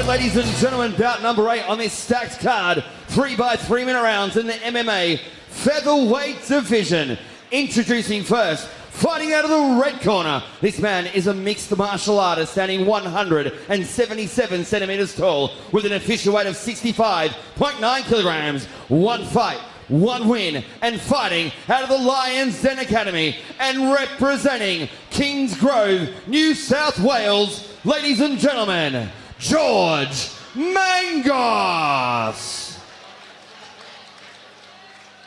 right, ladies and gentlemen, bout number 8 on this stacked card. 3 by 3 minute rounds in the MMA featherweight division. Introducing first, fighting out of the red corner. This man is a mixed martial artist, standing 177 centimeters tall, with an official weight of 65.9 kilograms. One fight, one win, and fighting out of the Lions Den Academy and representing Kings Grove, New South Wales, ladies and gentlemen, George Mangos.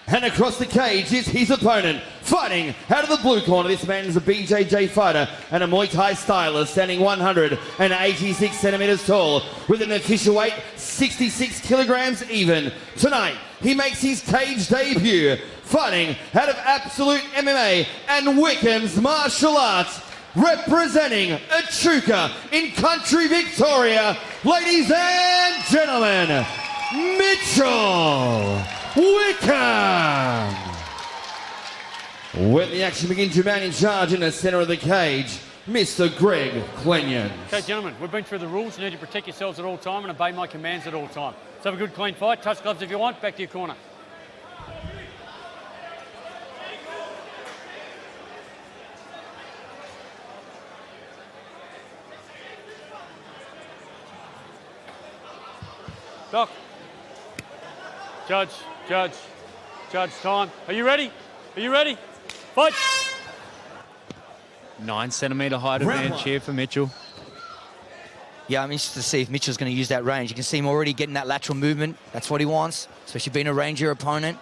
And across the cage is his opponent, fighting out of the blue corner. This man is a BJJ fighter and a Muay Thai stylist, standing 186 centimeters tall, with an official weight 66 kilograms even. Tonight, he makes his cage debut, fighting out of Absolute MMA and Wickham's martial arts, representing Echuca in country Victoria, ladies and gentlemen, Mitchell Wickham. When the action begins, your man in charge in the center of the cage, Mr. Greg Clenyon. Okay, gentlemen, we've been through the rules. You need to protect yourselves at all time and obey my commands at all time. Let's have a good, clean fight. Touch gloves if you want. Back to your corner. Doc. Judge, time. Are you ready? Are you ready? Fight! 9 centimetre height advantage here for Mitchell. Yeah, I'm interested to see if Mitchell's going to use that range. You can see him already getting that lateral movement. That's what he wants, especially being a rangier opponent.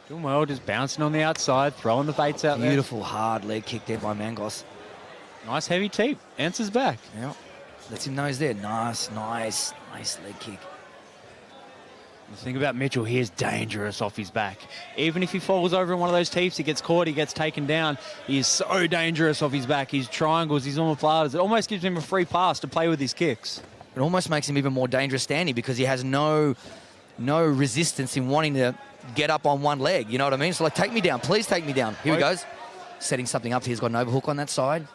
Doing well, just bouncing on the outside, throwing the baits out there. Beautiful hard leg kick there by Mangos. Nice heavy teep. Answers back. Yeah, lets him know he's there. Nice leg kick. The thing about Mitchell, he is dangerous off his back. Even if he falls over in one of those teeps, he gets caught, he gets taken down. He is so dangerous off his back. His triangles, his omoplatas, it almost gives him a free pass to play with his kicks. It almost makes him even more dangerous standing because he has no resistance in wanting to get up on one leg. You know what I mean? So like, take me down, please take me down. Here he goes, setting something up. He's got an overhook on that side.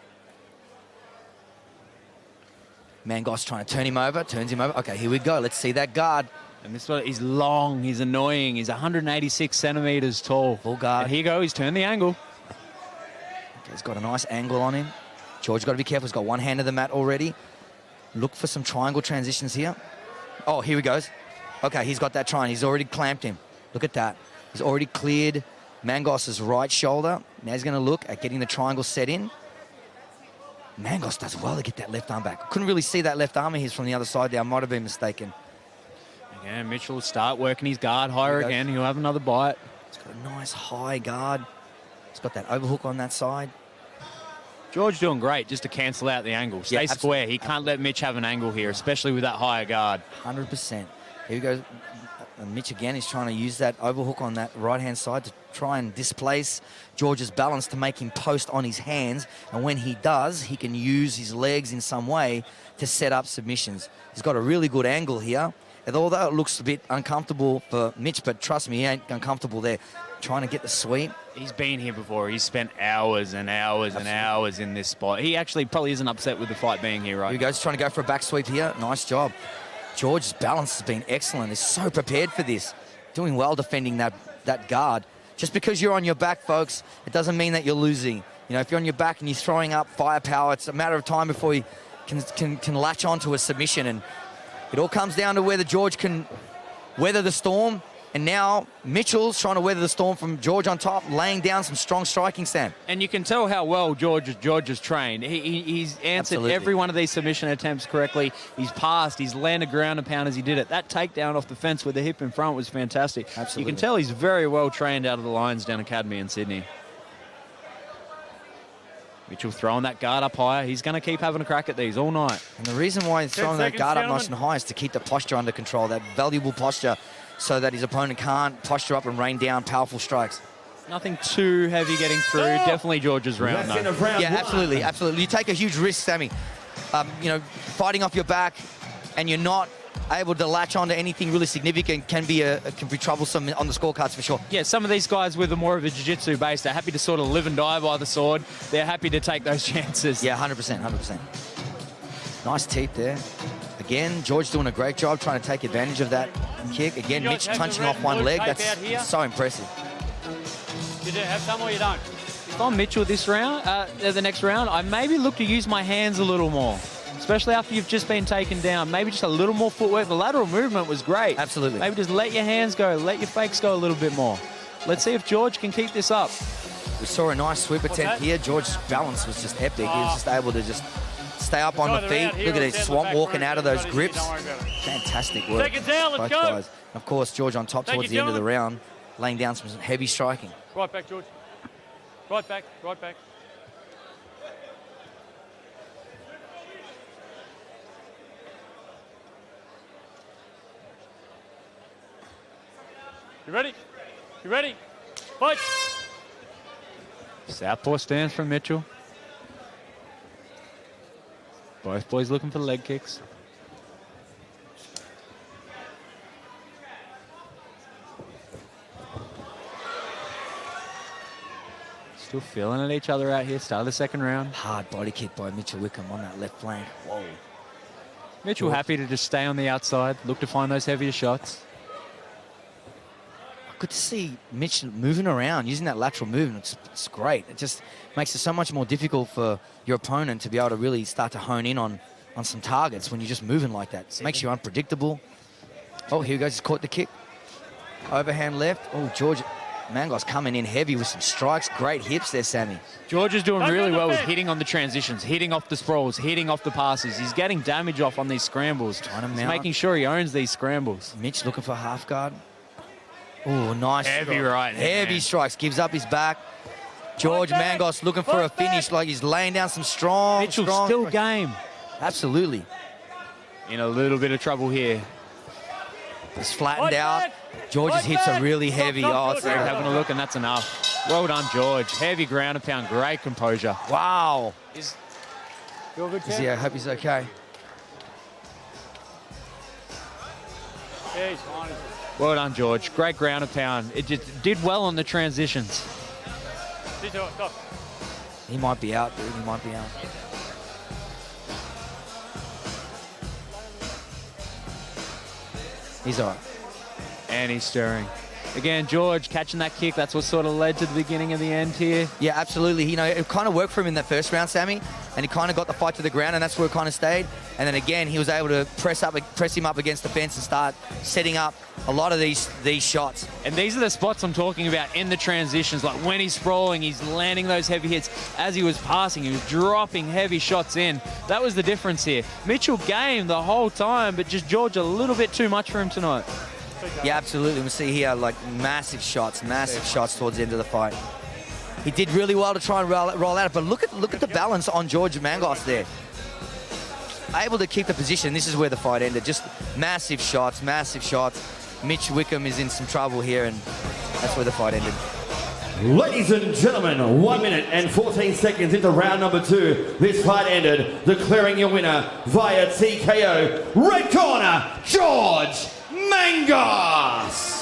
Mangos trying to turn him over, turns him over. Okay, here we go. Let's see that guard. And this one, he's long, he's annoying, he's 186 centimeters tall. Full guard. And here you go, he's turned the angle. Okay, he's got a nice angle on him. George got to be careful, he's got one hand to the mat already. Look for some triangle transitions here. Oh, here he goes. Okay, he's got that triangle, he's already clamped him. Look at that. He's already cleared Mangos' right shoulder. Now he's going to look at getting the triangle set in. Mangos does well to get that left arm back. Couldn't really see that left arm of his from the other side there. I might have been mistaken. Again, Mitchell will start working his guard higher again. He'll have another bite. He's got a nice high guard. He's got that overhook on that side. George doing great just to cancel out the angle. Stay square. He can't let Mitch have an angle here, especially with that higher guard. 100%. Here we go. Mitch again is trying to use that overhook on that right-hand side to try and displace George's balance to make him post on his hands. And when he does, he can use his legs in some way to set up submissions. He's got a really good angle here. And although it looks a bit uncomfortable for Mitch, but trust me, he ain't uncomfortable there. Trying to get the sweep. He's been here before. He's spent hours and hours and hours in this spot. He actually probably isn't upset with the fight being here, right? Here he goes, trying to go for a back sweep here. Nice job. George's balance has been excellent. He's so prepared for this. Doing well defending that guard. Just because you're on your back, folks, it doesn't mean that you're losing. You know, if you're on your back and you're throwing up firepower, it's a matter of time before you can latch onto a submission. And it all comes down to whether George can weather the storm. And now Mitchell's trying to weather the storm from George on top, laying down some strong striking, Sam. And you can tell how well George is trained. He's answered every one of these submission attempts correctly. He's passed. He's landed ground and pound as he did it. That takedown off the fence with the hip in front was fantastic. Absolutely. You can tell he's very well trained out of the Lions Den Academy in Sydney. Mitchell throwing that guard up higher. He's going to keep having a crack at these all night. And the reason why he's throwing that guard up nice and high is to keep the posture under control, that valuable posture, so that his opponent can't posture up and rain down powerful strikes. Nothing too heavy getting through. Definitely George's round, though. Yeah, absolutely, absolutely. You take a huge risk, Sammy. You know, fighting off your back and you're not able to latch onto anything really significant can be troublesome on the scorecards for sure. Yeah, some of these guys with more of a jiu-jitsu base, they're happy to sort of live and die by the sword. They're happy to take those chances. Yeah, 100%, 100%. Nice teep there. Again, George doing a great job trying to take advantage of that kick. Again, Mitch punching off one leg. That's so impressive. You have some or you don't? If I'm Mitchell this round, the next round, I maybe look to use my hands a little more, especially after you've just been taken down. Maybe just a little more footwork. The lateral movement was great. Absolutely. Maybe just let your hands go, let your fakes go a little bit more. Let's see if George can keep this up. We saw a nice sweep attempt here. George's balance was just epic. He was just able to just stay up on the feet. Look at his swamp walking out of those grips. Fantastic work. Seconds out, let's go. Guys. Of course, George on top towards the end of the round, laying down some heavy striking. Right back, George. Right back, right back. You ready? You ready? Fight! Southpaw stance from Mitchell. Both boys looking for leg kicks. Still feeling at each other out here. Start of the second round. Hard body kick by Mitchell Wickham on that left flank. Whoa. Mitchell happy to just stay on the outside, look to find those heavier shots. Good to see Mitch moving around, using that lateral movement. It's great. It just makes it so much more difficult for your opponent to be able to really start to hone in on some targets when you're just moving like that. It makes you unpredictable. Oh, here he goes. He's caught the kick. Overhand left. Oh, George Mangos coming in heavy with some strikes. Great hips there, Sammy. George is doing really well with hitting on the transitions, hitting off the sprawls, hitting off the passes. He's getting damage off on these scrambles. He's making sure he owns these scrambles. Mitch looking for half guard. Oh, nice. Heavy right hand. Heavy strikes. Gives up his back. George Mangos looking for a finish, like he's laying down some strong. Mitchell still game. Absolutely. In a little bit of trouble here. It's flattened out. George's hips are really heavy. Oh, it's having a look, and that's enough. Well done, George. Heavy ground and pound. Great composure. Wow. Yeah, I hope he's okay. Yeah, he's fine. Well done, George. Great ground and pound. It just did well on the transitions. Stop. He might be out, dude. He might be out. He's all right. And he's stirring. Again, George catching that kick. That's what sort of led to the beginning of the end here. Yeah, absolutely. You know, it kind of worked for him in that first round, Sammy, and he kind of got the fight to the ground, and that's where it kind of stayed. And then again, he was able to press him up against the fence and start setting up a lot of these shots. And these are the spots I'm talking about in the transitions. Like when he's sprawling, he's landing those heavy hits. As he was passing, he was dropping heavy shots in. That was the difference here. Mitchell game the whole time, but just George a little bit too much for him tonight. Yeah, absolutely. We see here like massive shots towards the end of the fight. He did really well to try and roll out, but look at the balance on George Mangos there. Able to keep the position. This is where the fight ended. Just massive shots. Mitch Wickham is in some trouble here, and that's where the fight ended. Ladies and gentlemen, 1 minute and 14 seconds into round number 2. This fight ended, declaring your winner via TKO. Red corner, George Mangos.